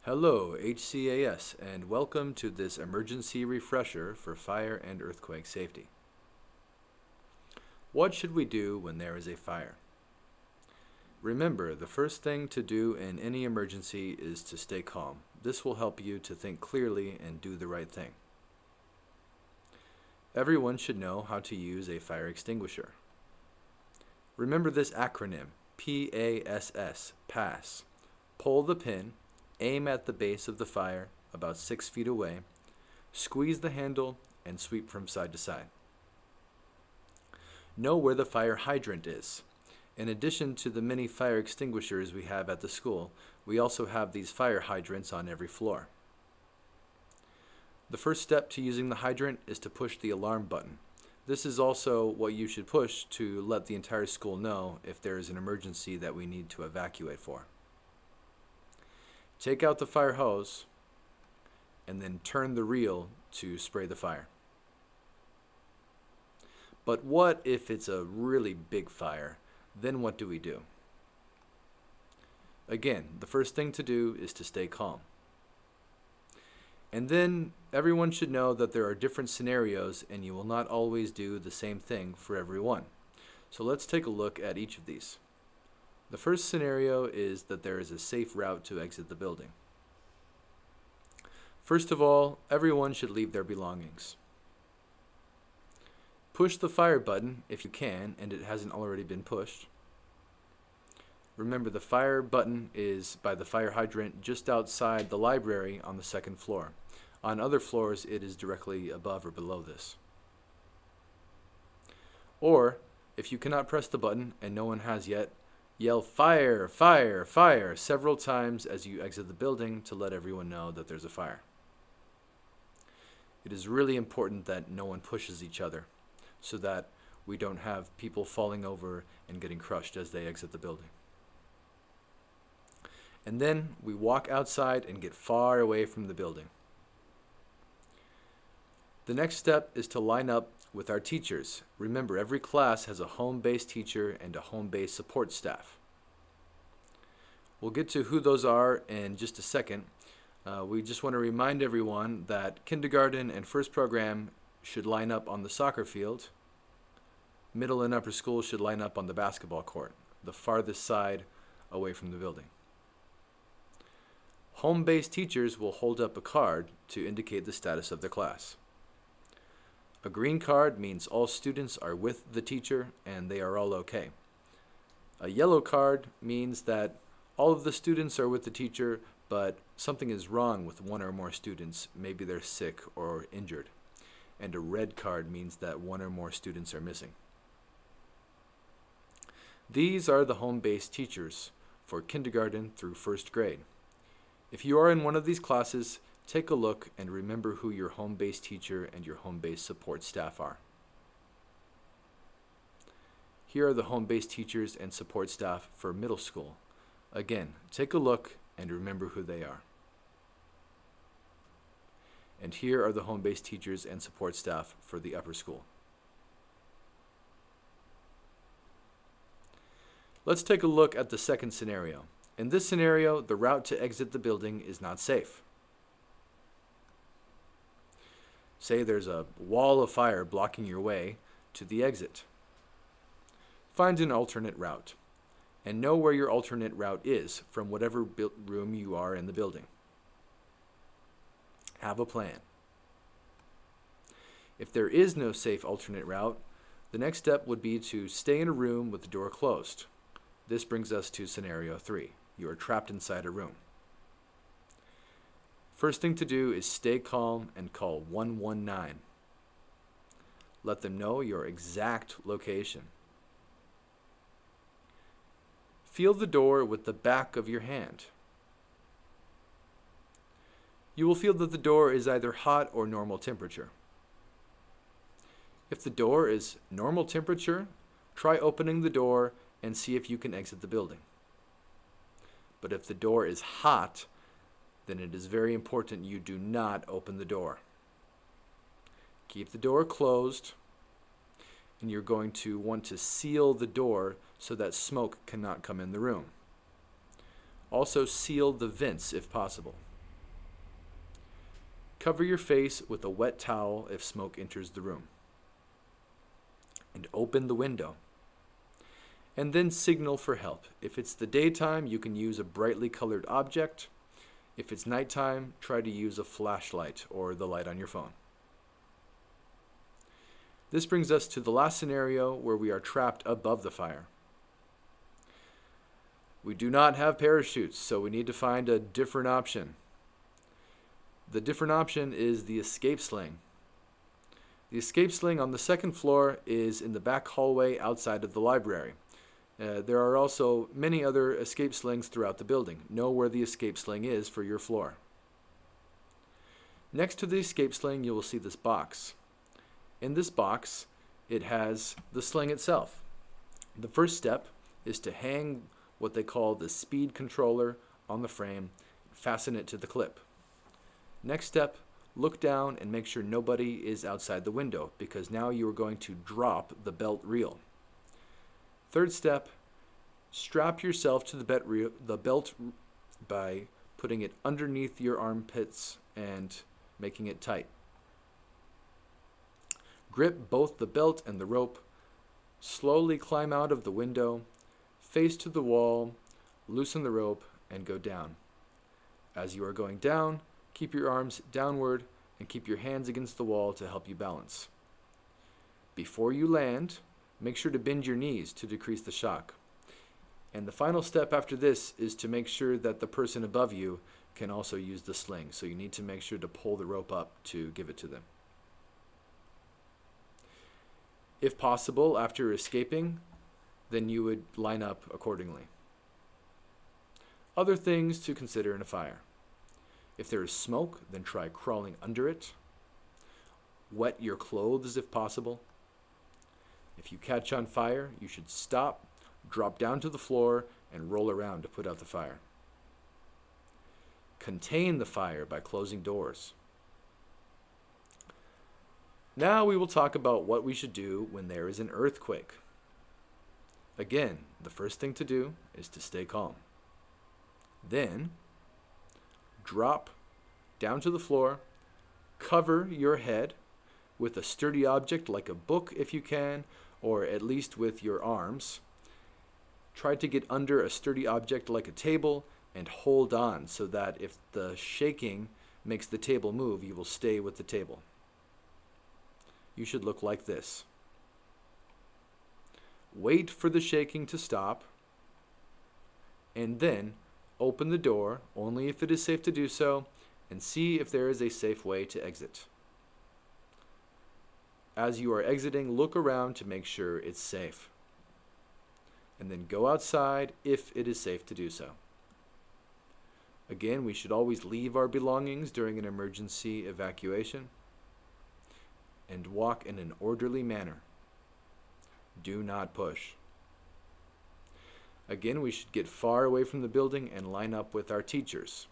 Hello, HCAS, and welcome to this emergency refresher for fire and earthquake safety. What should we do when there is a fire? Remember, the first thing to do in any emergency is to stay calm. This will help you to think clearly and do the right thing. Everyone should know how to use a fire extinguisher. Remember this acronym, PASS, PASS. Pull the pin, aim at the base of the fire about 6 feet away, squeeze the handle, and sweep from side to side. Know where the fire hydrant is. In addition to the many fire extinguishers we have at the school, we also have these fire hydrants on every floor. The first step to using the hydrant is to push the alarm button. This is also what you should push to let the entire school know if there is an emergency that we need to evacuate for. Take out the fire hose and then turn the reel to spray the fire. But what if it's a really big fire? Then what do we do? Again, the first thing to do is to stay calm. And then everyone should know that there are different scenarios and you will not always do the same thing for everyone. So let's take a look at each of these. The first scenario is that there is a safe route to exit the building. First of all, everyone should leave their belongings. Push the fire button if you can and it hasn't already been pushed. Remember, the fire button is by the fire hydrant just outside the library on the second floor. On other floors, it is directly above or below this. Or, if you cannot press the button and no one has yet, yell fire, fire, fire several times as you exit the building to let everyone know that there's a fire. It is really important that no one pushes each other so that we don't have people falling over and getting crushed as they exit the building. And then we walk outside and get far away from the building. The next step is to line up with our teachers. Remember, every class has a home-based teacher and a home-based support staff. We'll get to who those are in just a second. We just want to remind everyone that kindergarten and first program should line up on the soccer field. Middle and upper school should line up on the basketball court, the farthest side away from the building. Home-based teachers will hold up a card to indicate the status of their class. A green card means all students are with the teacher and they are all okay. A yellow card means that all of the students are with the teacher, but something is wrong with one or more students. Maybe they're sick or injured. And a red card means that one or more students are missing. These are the home-based teachers for kindergarten through first grade. If you are in one of these classes, take a look and remember who your home-based teacher and your home-based support staff are. Here are the home-based teachers and support staff for middle school. Again, take a look and remember who they are. And here are the home-based teachers and support staff for the upper school. Let's take a look at the second scenario. In this scenario, the route to exit the building is not safe. Say there's a wall of fire blocking your way to the exit. Find an alternate route and know where your alternate route is from whatever room you are in the building. Have a plan. If there is no safe alternate route, the next step would be to stay in a room with the door closed. This brings us to scenario 3. You are trapped inside a room. First thing to do is stay calm and call 119. Let them know your exact location. Feel the door with the back of your hand. You will feel that the door is either hot or normal temperature. If the door is normal temperature, try opening the door and see if you can exit the building. But if the door is hot, then it is very important you do not open the door. Keep the door closed, and you're going to want to seal the door so that smoke cannot come in the room. Also seal the vents if possible. Cover your face with a wet towel if smoke enters the room. And open the window. And then signal for help. If it's the daytime, you can use a brightly colored object. If it's nighttime, try to use a flashlight or the light on your phone. This brings us to the last scenario where we are trapped above the fire. We do not have parachutes, so we need to find a different option. The different option is the escape sling. The escape sling on the second floor is in the back hallway outside of the library. There are also many other escape slings throughout the building. Know where the escape sling is for your floor. Next to the escape sling, you will see this box. In this box, it has the sling itself. The first step is to hang what they call the speed controller on the frame, fasten it to the clip. Next step, look down and make sure nobody is outside the window, because now you are going to drop the belt reel. Third step, strap yourself to the belt by putting it underneath your armpits and making it tight. Grip both the belt and the rope. Slowly climb out of the window, face to the wall, loosen the rope, and go down. As you are going down, keep your arms downward and keep your hands against the wall to help you balance. Before you land, make sure to bend your knees to decrease the shock. And the final step after this is to make sure that the person above you can also use the sling. So you need to make sure to pull the rope up to give it to them. If possible, after escaping, then you would line up accordingly. Other things to consider in a fire. If there is smoke, then try crawling under it. Wet your clothes if possible. If you catch on fire, you should stop, drop down to the floor, and roll around to put out the fire. Contain the fire by closing doors. Now we will talk about what we should do when there is an earthquake. Again, the first thing to do is to stay calm. Then, drop down to the floor, cover your head with a sturdy object like a book if you can, or at least with your arms. Try to get under a sturdy object like a table and hold on so that if the shaking makes the table move, you will stay with the table. You should look like this. Wait for the shaking to stop, and then open the door only if it is safe to do so, and see if there is a safe way to exit. As you are exiting, look around to make sure it's safe. And then go outside if it is safe to do so. Again, we should always leave our belongings during an emergency evacuation and walk in an orderly manner. Do not push. Again, we should get far away from the building and line up with our teachers.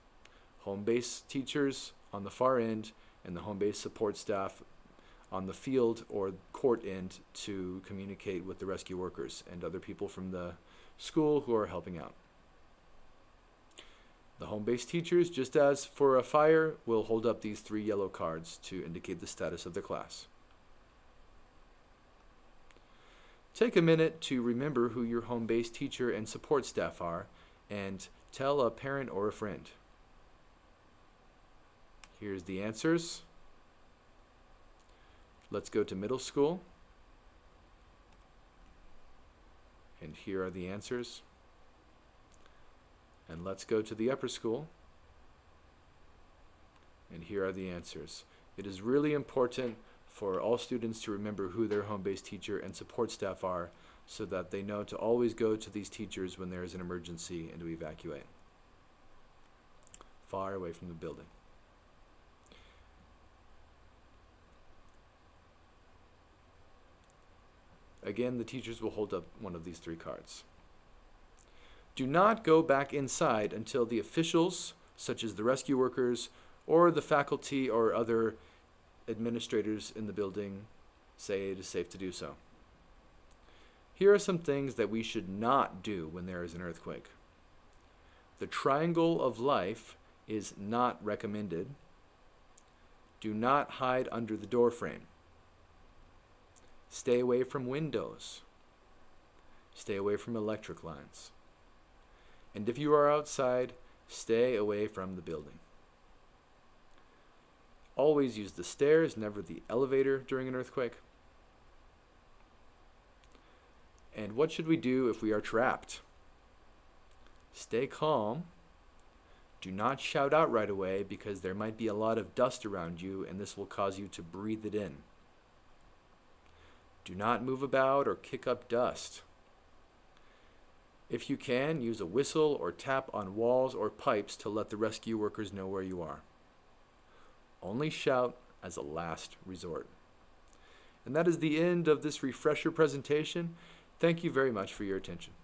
Home base teachers on the far end and the home base support staff on the field or court end to communicate with the rescue workers and other people from the school who are helping out. The home base teachers, just as for a fire, will hold up these 3 yellow cards to indicate the status of their class. Take a minute to remember who your home base teacher and support staff are and tell a parent or a friend. Here's the answers. Let's go to middle school. And here are the answers. And let's go to the upper school. And here are the answers. It is really important for all students to remember who their home-based teacher and support staff are so that they know to always go to these teachers when there is an emergency and to evacuate far away from the building. Again, the teachers will hold up one of these 3 cards. Do not go back inside until the officials, such as the rescue workers or the faculty or other administrators in the building, say it is safe to do so. Here are some things that we should not do when there is an earthquake. The triangle of life is not recommended. Do not hide under the door frame. Stay away from windows. Stay away from electric lines. And if you are outside, stay away from the building. Always use the stairs, never the elevator during an earthquake. And what should we do if we are trapped? Stay calm. Do not shout out right away because there might be a lot of dust around you and this will cause you to breathe it in. Do not move about or kick up dust. If you can, use a whistle or tap on walls or pipes to let the rescue workers know where you are. Only shout as a last resort. And that is the end of this refresher presentation. Thank you very much for your attention.